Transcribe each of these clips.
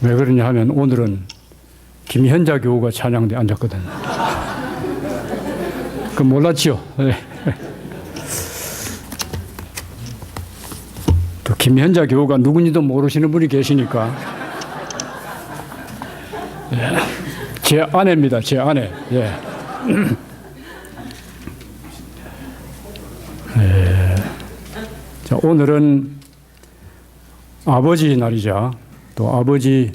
왜 그러냐 하면 오늘은 김현자 교우가 찬양대에 앉았거든요. 그 몰랐죠? 네. 또 김현자 교우가 누군지도 모르시는 분이 계시니까. 예. 제 아내입니다. 제 아내. 예. 예. 자, 오늘은 아버지 날이자 또 아버지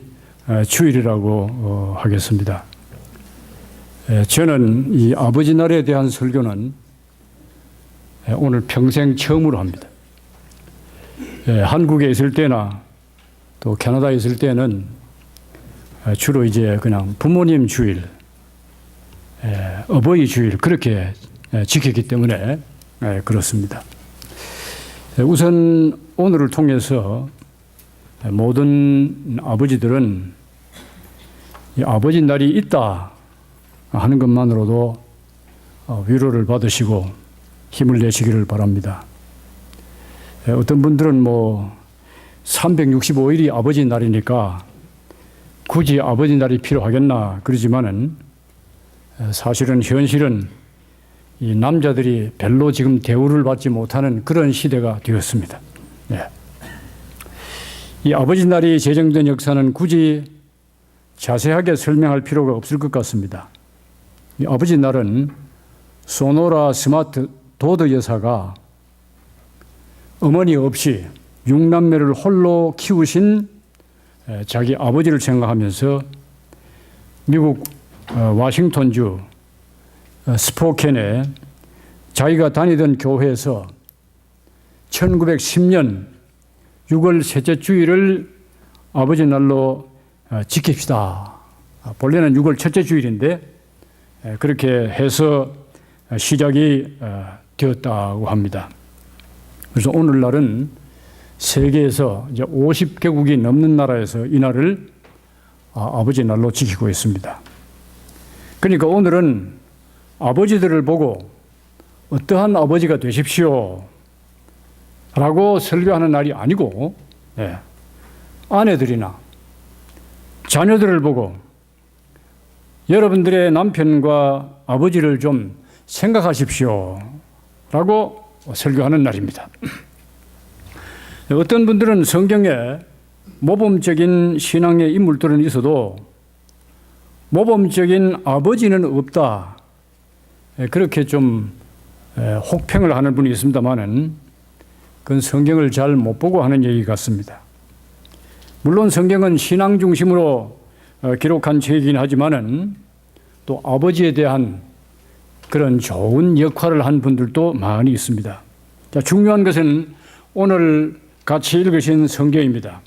주일이라고 하겠습니다. 저는 이 아버지 날에 대한 설교는 오늘 평생 처음으로 합니다. 한국에 있을 때나 또 캐나다에 있을 때는 주로 이제 그냥 부모님 주일, 어버이 주일 그렇게 지켰기 때문에 그렇습니다. 우선 오늘을 통해서 모든 아버지들은 이 아버지 날이 있다 하는 것만으로도 위로를 받으시고 힘을 내시기를 바랍니다. 어떤 분들은 365일이 아버지 날이니까 굳이 아버지 날이 필요하겠나 그러지만은 사실은 현실은 이 남자들이 별로 지금 대우를 받지 못하는 그런 시대가 되었습니다. 네. 이 아버지 날이 제정된 역사는 굳이 자세하게 설명할 필요가 없을 것 같습니다. 이 아버지 날은 소노라 스마트 도드 여사가 어머니 없이 6남매를 홀로 키우신 자기 아버지를 생각하면서 미국 워싱턴주 스포켄에 자기가 다니던 교회에서 1910년 6월 셋째 주일을 아버지 날로 지킵시다. 본래는 6월 첫째 주일인데 그렇게 해서 시작이 되었다고 합니다. 그래서 오늘날은 세계에서 이제 50개국이 넘는 나라에서 이 날을 아버지 날로 지키고 있습니다. 그러니까 오늘은 아버지들을 보고 어떠한 아버지가 되십시오 라고 설교하는 날이 아니고 아내들이나 자녀들을 보고 여러분들의 남편과 아버지를 좀 생각하십시오 라고 설교하는 날입니다. 어떤 분들은 성경에 모범적인 신앙의 인물들은 있어도 모범적인 아버지는 없다. 그렇게 좀 혹평을 하는 분이 있습니다만은 그건 성경을 잘 못 보고 하는 얘기 같습니다. 물론 성경은 신앙 중심으로 기록한 책이긴 하지만은 또 아버지에 대한 그런 좋은 역할을 한 분들도 많이 있습니다. 자, 중요한 것은 오늘 같이 읽으신 성경입니다.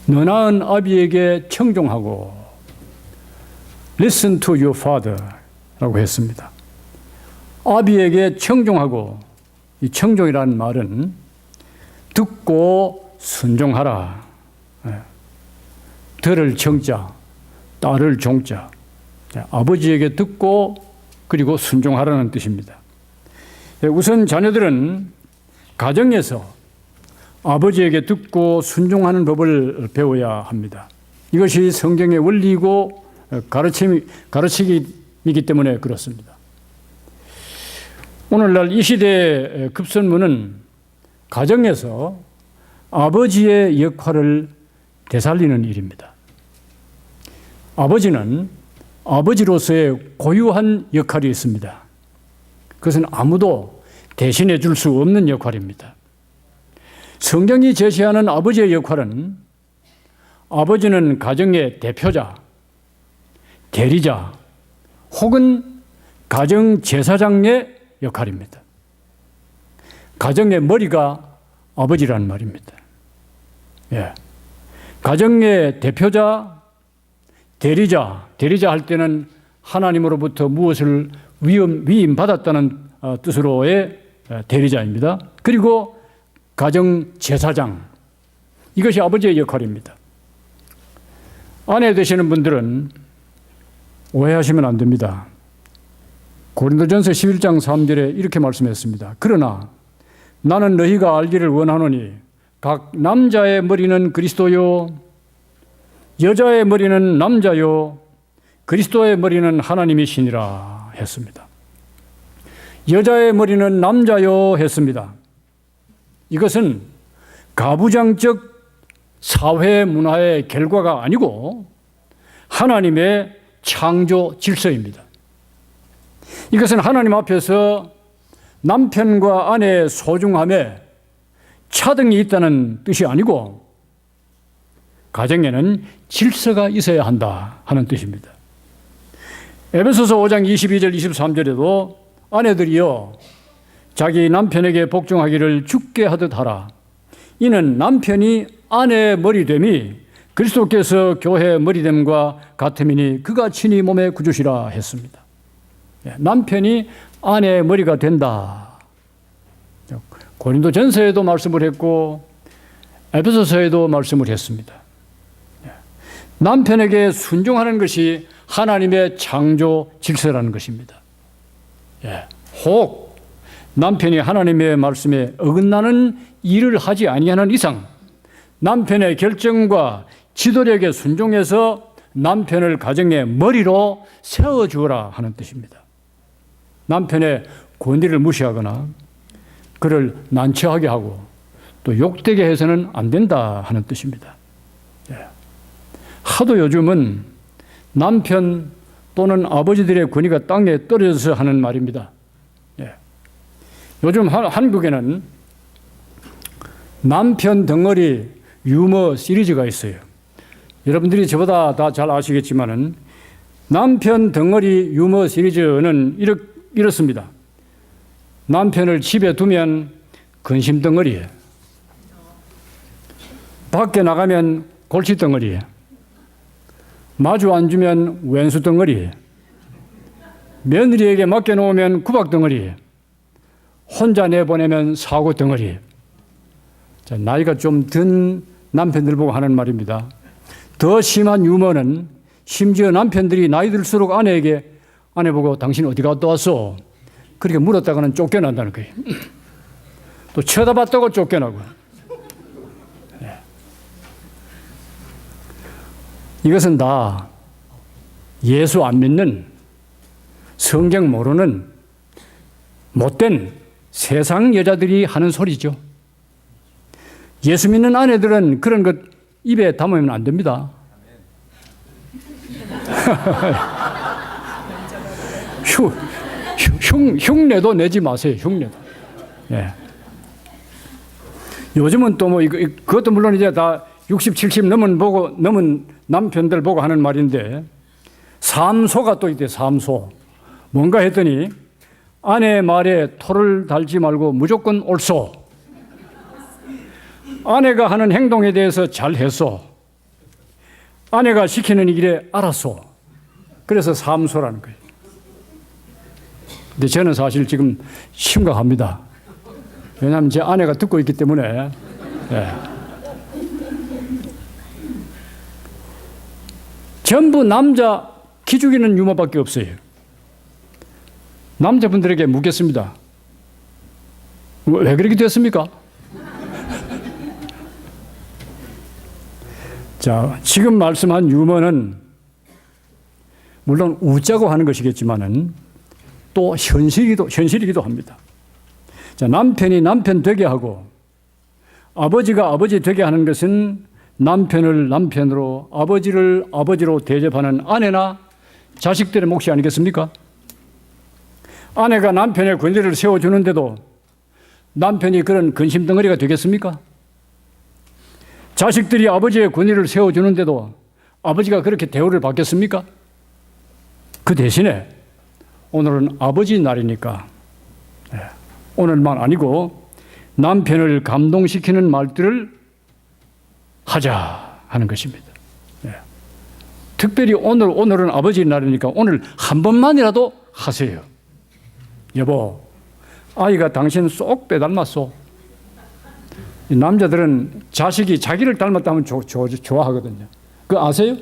너 낳은 아비에게 청종하고 Listen to your father 라고 했습니다. 아비에게 청종하고, 이 청종이라는 말은 듣고 순종하라. 들을 정자, 딸을 종자. 아버지에게 듣고 그리고 순종하라는 뜻입니다. 우선 자녀들은 가정에서 아버지에게 듣고 순종하는 법을 배워야 합니다. 이것이 성경의 원리이고 가르치기이기 때문에 그렇습니다. 오늘날 이 시대의 급선무는 가정에서 아버지의 역할을 되살리는 일입니다. 아버지는 아버지로서의 고유한 역할이 있습니다. 그것은 아무도 대신해 줄 수 없는 역할입니다. 성경이 제시하는 아버지의 역할은 아버지는 가정의 대표자, 대리자 혹은 가정 제사장의 역할입니다. 가정의 머리가 아버지라는 말입니다. 가정의 대표자, 대리자 할 때는 하나님으로부터 무엇을 위임받았다는 뜻으로의 대리자입니다. 그리고 가정 제사장, 이것이 아버지의 역할입니다. 아내 되시는 분들은 오해하시면 안 됩니다. 고린도전서 11장 3절에 이렇게 말씀했습니다. 그러나 나는 너희가 알기를 원하노니 각 남자의 머리는 그리스도요, 여자의 머리는 남자요, 그리스도의 머리는 하나님이시니라 했습니다. 여자의 머리는 남자요 했습니다. 이것은 가부장적 사회 문화의 결과가 아니고 하나님의 창조 질서입니다. 이것은 하나님 앞에서 남편과 아내의 소중함에 차등이 있다는 뜻이 아니고 가정에는 질서가 있어야 한다 하는 뜻입니다. 에베소서 5장 22절 23절에도 아내들이여 자기 남편에게 복종하기를 주께 하듯 하라. 이는 남편이 아내의 머리됨이 그리스도께서 교회의 머리됨과 같음이니 그가 친히 몸의 구주시라 했습니다. 남편이 아내의 머리가 된다. 고린도전서에도 말씀을 했고 에베소서에도 말씀을 했습니다. 남편에게 순종하는 것이 하나님의 창조 질서라는 것입니다. 혹 남편이 하나님의 말씀에 어긋나는 일을 하지 아니하는 이상 남편의 결정과 지도력에 순종해서 남편을 가정의 머리로 세워주어라 하는 뜻입니다. 남편의 권위를 무시하거나 그를 난처하게 하고 또 욕되게 해서는 안 된다 하는 뜻입니다. 하도 요즘은 남편 또는 아버지들의 권위가 땅에 떨어져서 하는 말입니다. 요즘 한국에는 남편 덩어리 유머 시리즈가 있어요. 여러분들이 저보다 다 잘 아시겠지만은 남편 덩어리 유머 시리즈는 이렇습니다. 남편을 집에 두면 근심 덩어리에, 밖에 나가면 골치 덩어리에, 마주 앉으면 왼수 덩어리에, 며느리에게 맡겨놓으면 구박 덩어리에, 혼자 내보내면 사고 덩어리에. 자, 나이가 좀 든 남편들 보고 하는 말입니다. 더 심한 유머는 심지어 남편들이 나이 들수록 아내 보고 당신 어디 갔다 왔어? 그렇게 물었다가는 쫓겨난다는 거예요. 또 쳐다봤다고 쫓겨나고. 이것은 다 예수 안 믿는 성경 모르는 못된 세상 여자들이 하는 소리죠. 예수 믿는 아내들은 그런 것 입에 담으면 안 됩니다. 흉내도 내지 마세요. 흉내도. 요즘은 또 뭐 그것도 물론 이제 다 60, 70 넘은 남편들 보고 하는 말인데 삼소가 또 있대. 삼소. 뭔가 했더니 아내의 말에 토를 달지 말고 무조건 옳소. 아내가 하는 행동에 대해서 잘했소. 아내가 시키는 일에 알았소. 그래서 삼소라는 거예요. 근데 저는 사실 지금 심각합니다. 왜냐하면 제 아내가 듣고 있기 때문에. 전부 남자 기죽이는 유머밖에 없어요. 남자분들에게 묻겠습니다. 왜 그렇게 됐습니까? 자, 지금 말씀한 유머는 물론 웃자고 하는 것이겠지만은 또 현실이기도 합니다. 자, 남편이 남편 되게 하고 아버지가 아버지 되게 하는 것은 남편을 남편으로 아버지를 아버지로 대접하는 아내나 자식들의 몫이 아니겠습니까? 아내가 남편의 권리를 세워주는데도 남편이 그런 근심덩어리가 되겠습니까? 자식들이 아버지의 권위를 세워주는데도 아버지가 그렇게 대우를 받겠습니까? 그 대신에 오늘은 아버지 날이니까 오늘만 아니고 남편을 감동시키는 말들을 하자 하는 것입니다. 특별히 오늘은 아버지 날이니까 오늘 한 번만이라도 하세요. 여보, 아이가 당신 쏙 빼닮았어. 남자들은 자식이 자기를 닮았다면 좋아하거든요. 그거 아세요?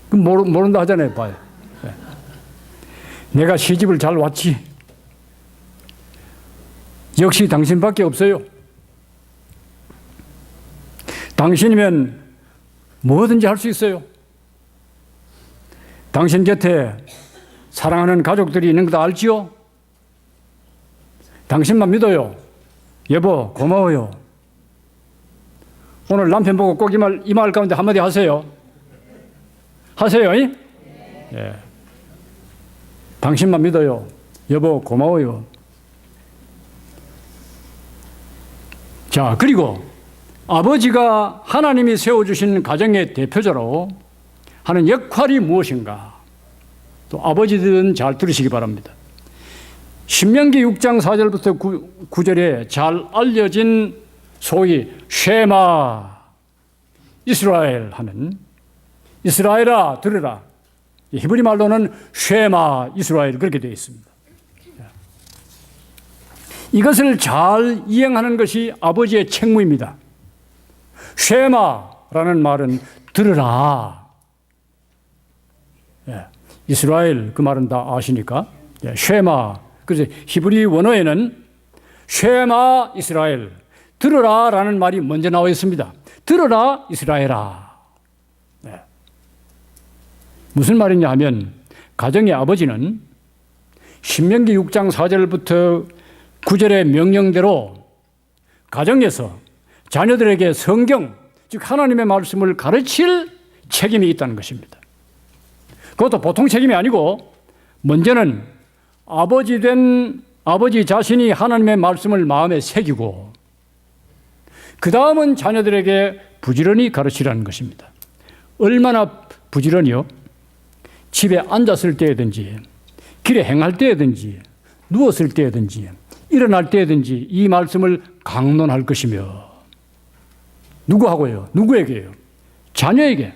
그 모른다 하잖아요. 봐요. 내가 시집을 잘 왔지. 역시 당신밖에 없어요. 당신이면 뭐든지 할 수 있어요. 당신 곁에 사랑하는 가족들이 있는 거 알지요? 당신만 믿어요. 여보, 고마워요. 오늘 남편 보고 꼭 이 말 가운데 한마디 하세요. 하세요. 예. 당신만 믿어요. 여보, 고마워요. 자, 그리고 아버지가 하나님이 세워주신 가정의 대표자로 하는 역할이 무엇인가? 또 아버지들은 잘 들으시기 바랍니다. 신명기 6장 4절부터 9절에 잘 알려진 소위 쉐마 이스라엘 하는, 이스라엘아 들으라, 히브리 말로는 쉐마 이스라엘 그렇게 되어 있습니다. 이것을 잘 이행하는 것이 아버지의 책무입니다. 쉐마라는 말은 들으라. 이스라엘 그 말은 다 아시니까. 쉐마. 그래서 히브리 원어에는 쉐마 이스라엘, 들으라라는 말이 먼저 나와 있습니다. 들으라 이스라엘아. 무슨 말이냐 하면 가정의 아버지는 신명기 6장 4절부터 9절의 명령대로 가정에서 자녀들에게 성경, 즉 하나님의 말씀을 가르칠 책임이 있다는 것입니다. 그것도 보통 책임이 아니고 먼저는 아버지 자신이 하나님의 말씀을 마음에 새기고 그 다음은 자녀들에게 부지런히 가르치라는 것입니다. 얼마나 부지런히요? 집에 앉았을 때든지 길에 행할 때든지 누웠을 때든지 일어날 때든지 이 말씀을 강론할 것이며, 누구하고요? 누구에게요? 자녀에게.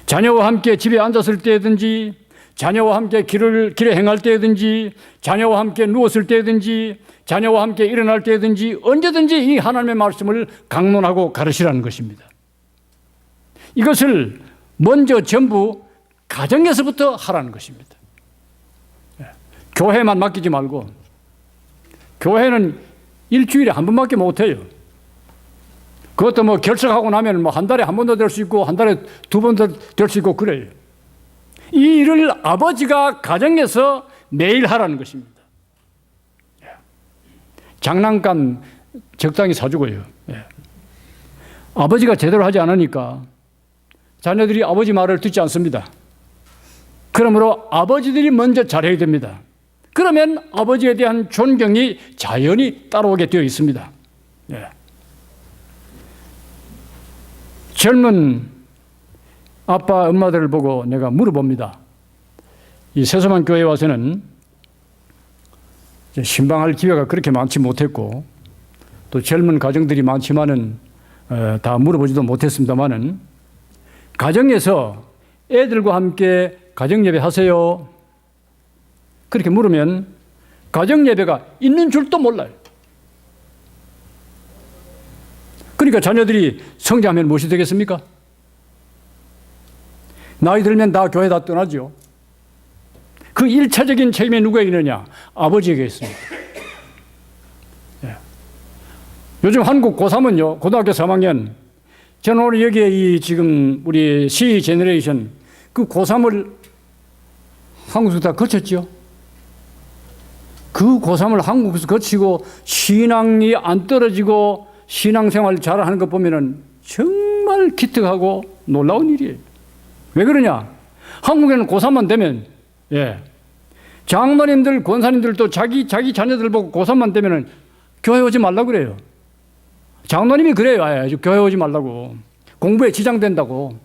자녀와 함께 집에 앉았을 때든지, 자녀와 함께 길에 행할 때든지, 자녀와 함께 누웠을 때든지, 자녀와 함께 일어날 때든지 언제든지 이 하나님의 말씀을 강론하고 가르치라는 것입니다. 이것을 먼저 전부 가정에서부터 하라는 것입니다. 교회만 맡기지 말고, 교회는 일주일에 한 번밖에 못해요. 그것도 뭐 결석하고 나면 뭐 한 달에 한 번도 될 수 있고 한 달에 두 번도 될 수 있고 그래요. 이 일을 아버지가 가정에서 매일 하라는 것입니다. 장난감 적당히 사주고요. 아버지가 제대로 하지 않으니까 자녀들이 아버지 말을 듣지 않습니다. 그러므로 아버지들이 먼저 잘해야 됩니다. 그러면 아버지에 대한 존경이 자연히 따라오게 되어 있습니다. 젊은 아빠, 엄마들을 보고 내가 물어봅니다. 이 세서만 교회에 와서는 신방할 기회가 그렇게 많지 못했고 또 젊은 가정들이 많지만은 다 물어보지도 못했습니다만은, 가정에서 애들과 함께 가정예배 하세요? 그렇게 물으면 가정예배가 있는 줄도 몰라요. 그러니까 자녀들이 성장하면 무엇이 되겠습니까? 나이 들면 다 교회 다 떠나죠. 그 1차적인 책임이 누구에게 있느냐? 아버지에게 있습니다. 요즘 한국 고3은요, 고등학교 3학년, 저는 오늘 여기에 지금 우리 C 제너레이션, 그 고3을 한국에서 다 거쳤죠. 그 고3을 한국에서 거치고 신앙이 안 떨어지고 신앙생활 잘하는 것 보면은 정말 기특하고 놀라운 일이에요. 왜 그러냐? 한국에는 고3만 되면, 장로님들, 권사님들도 자기 자녀들 보고 고3만 되면은 교회 오지 말라고 그래요. 장로님이 그래요. 교회 오지 말라고. 공부에 지장된다고.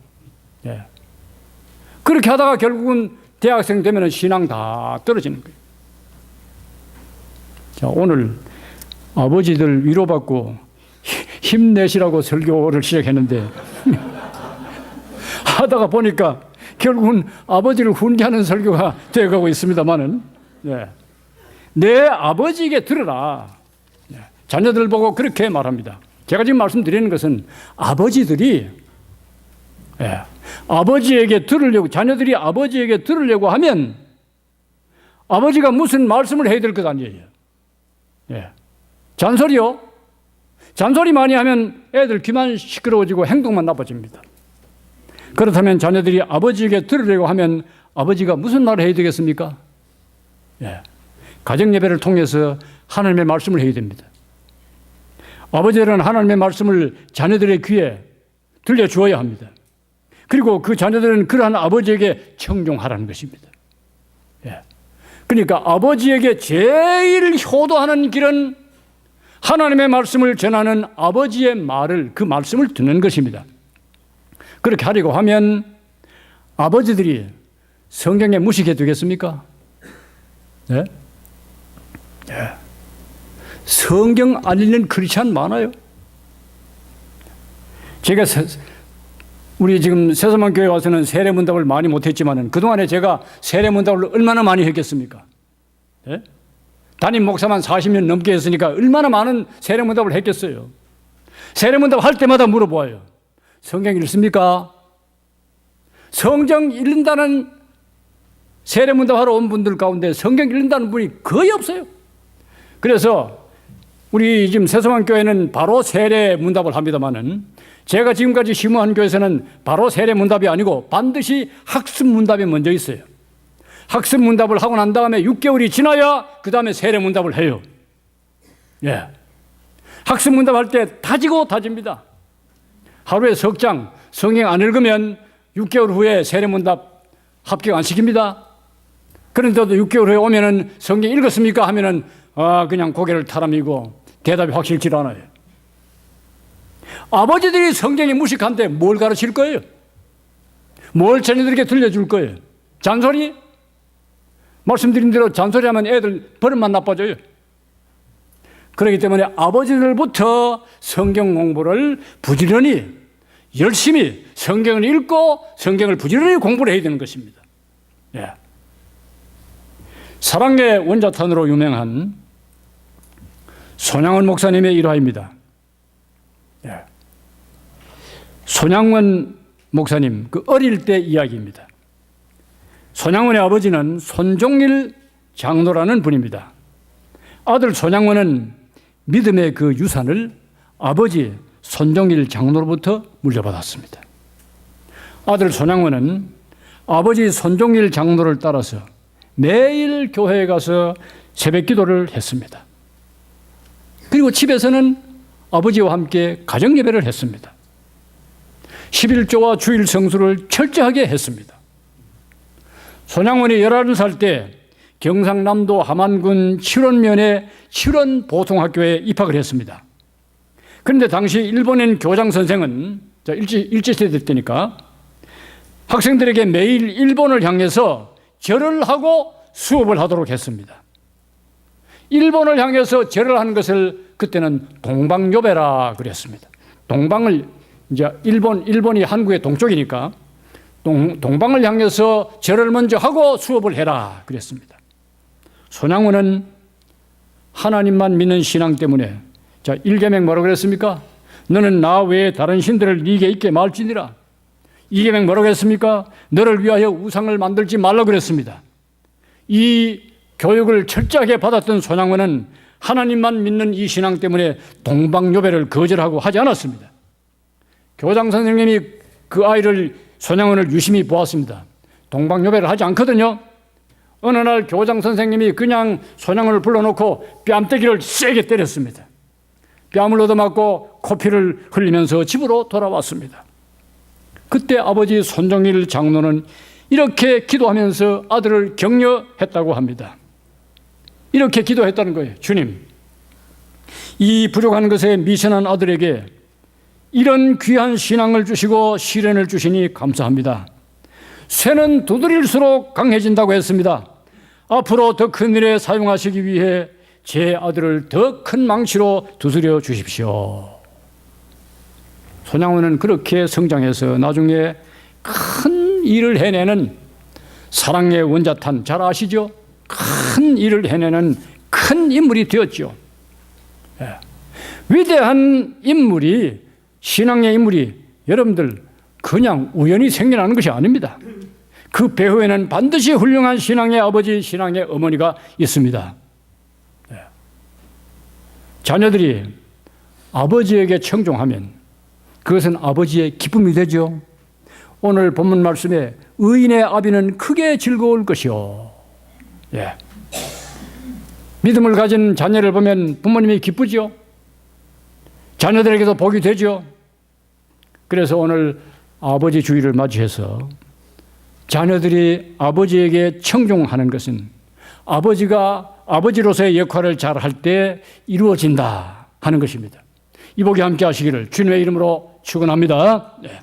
그렇게 하다가 결국은 대학생 되면은 신앙 다 떨어지는 거예요. 자, 오늘 아버지들 위로받고 힘내시라고 설교를 시작했는데 하다가 보니까 결국은 아버지를 훈계하는 설교가 되어가고 있습니다만은, 내 아버지에게 들으라. 자녀들 보고 그렇게 말합니다. 제가 지금 말씀드리는 것은 아버지들이 아버지에게 들으려고, 자녀들이 아버지에게 들으려고 하면 아버지가 무슨 말씀을 해야 될 것 아니에요. 잔소리요? 잔소리 많이 하면 애들 귀만 시끄러워지고 행동만 나빠집니다. 그렇다면 자녀들이 아버지에게 들으려고 하면 아버지가 무슨 말을 해야 되겠습니까? 가정예배를 통해서 하나님의 말씀을 해야 됩니다. 아버지는 하나님의 말씀을 자녀들의 귀에 들려주어야 합니다. 그리고 그 자녀들은 그러한 아버지에게 청종하라는 것입니다. 그러니까 아버지에게 제일 효도하는 길은 하나님의 말씀을 전하는 아버지의 말을, 그 말씀을 듣는 것입니다. 그렇게 하려고 하면 아버지들이 성경에 무식해 두겠습니까? 네? 성경 안 읽는 크리스찬 많아요. 제가 우리 지금 새서만 교회 와서는 세례문답을 많이 못했지만 그동안에 제가 세례문답을 얼마나 많이 했겠습니까? 네? 담임 목사만 40년 넘게 했으니까 얼마나 많은 세례문답을 했겠어요. 세례문답 할 때마다 물어보아요. 성경 읽습니까? 성경 읽는다는 세례문답 하러 온 분들 가운데 성경 읽는다는 분이 거의 없어요. 그래서 우리 지금 새소만 교회는 바로 세례문답을 합니다만은 제가 지금까지 심우한 교회에서는 바로 세례문답이 아니고 반드시 학습문답이 먼저 있어요. 학습문답을 하고 난 다음에 6개월이 지나야 그 다음에 세례문답을 해요. 학습문답 할 때 다지고 다집니다. 하루에 석 장 성경 안 읽으면 6개월 후에 세례문답 합격 안 시킵니다. 그런데도 6개월 후에 오면은 성경 읽었습니까? 하면은 그냥 고개를 타라미고 대답이 확실치 않아요. 아버지들이 성경이 무식한데 뭘 가르칠 거예요? 뭘 자녀들에게 들려줄 거예요? 잔소리? 말씀드린 대로 잔소리하면 애들 버릇만 나빠져요. 그렇기 때문에 아버지들부터 성경 공부를 부지런히 열심히 성경을 읽고 성경을 부지런히 공부를 해야 되는 것입니다. 사랑의 원자탄으로 유명한 손양원 목사님의 일화입니다. 손양원 목사님 그 어릴 때 이야기입니다. 손양원의 아버지는 손종일 장로라는 분입니다. 아들 손양원은 믿음의 그 유산을 아버지 손종일 장로로부터 물려받았습니다. 아들 손양원은 아버지 손종일 장로를 따라서 매일 교회에 가서 새벽 기도를 했습니다. 그리고 집에서는 아버지와 함께 가정예배를 했습니다. 11조와 주일 성수를 철저하게 했습니다. 손양원이 11살 때 경상남도 함안군 칠원면의 칠원 보통학교에 입학을 했습니다. 그런데 당시 일본인 교장 선생은 일제시대 때니까 학생들에게 매일 일본을 향해서 절을 하고 수업을 하도록 했습니다. 일본을 향해서 절을 하는 것을 그때는 동방요배라 그랬습니다. 동방을 이제 일본이 한국의 동쪽이니까 동방을 향해서 절을 먼저 하고 수업을 해라 그랬습니다. 손양원은 하나님만 믿는 신앙 때문에 자, 1계명 뭐라고 그랬습니까? 너는 나 외에 다른 신들을 네게 있게 말지니라. 2계명 뭐라고 했습니까? 너를 위하여 우상을 만들지 말라 그랬습니다. 이 교육을 철저하게 받았던 손양원은 하나님만 믿는 이 신앙 때문에 동방요배를 거절하고 하지 않았습니다. 교장 선생님이 그 아이를 손양원을 유심히 보았습니다. 동방요배를 하지 않거든요. 어느 날 교장 선생님이 그냥 손양원을 불러놓고 뺨때기를 세게 때렸습니다. 뺨을 얻어맞고 코피를 흘리면서 집으로 돌아왔습니다. 그때 아버지 손종일 장로는 이렇게 기도하면서 아들을 격려했다고 합니다. 이렇게 기도했다는 거예요. 주님, 이 부족한 것에 미션한 아들에게 이런 귀한 신앙을 주시고 시련을 주시니 감사합니다. 쇠는 두드릴수록 강해진다고 했습니다. 앞으로 더 큰 일에 사용하시기 위해 제 아들을 더 큰 망치로 두드려 주십시오. 손양원은 그렇게 성장해서 나중에 큰 일을 해내는 사랑의 원자탄 잘 아시죠? 큰 일을 해내는 큰 인물이 되었죠. 위대한 인물이, 신앙의 인물이 여러분들 그냥 우연히 생겨나는 것이 아닙니다. 그 배후에는 반드시 훌륭한 신앙의 아버지, 신앙의 어머니가 있습니다. 자녀들이 아버지에게 청종하면 그것은 아버지의 기쁨이 되죠. 오늘 본문 말씀에 의인의 아비는 크게 즐거울 것이요. 예. 믿음을 가진 자녀를 보면 부모님이 기쁘죠. 자녀들에게도 복이 되죠. 그래서 오늘 아버지 주일을 맞이해서 자녀들이 아버지에게 청종하는 것은 아버지가 아버지로서의 역할을 잘 할 때 이루어진다 하는 것입니다. 이 복이 함께 하시기를 주님의 이름으로 축원합니다. 네.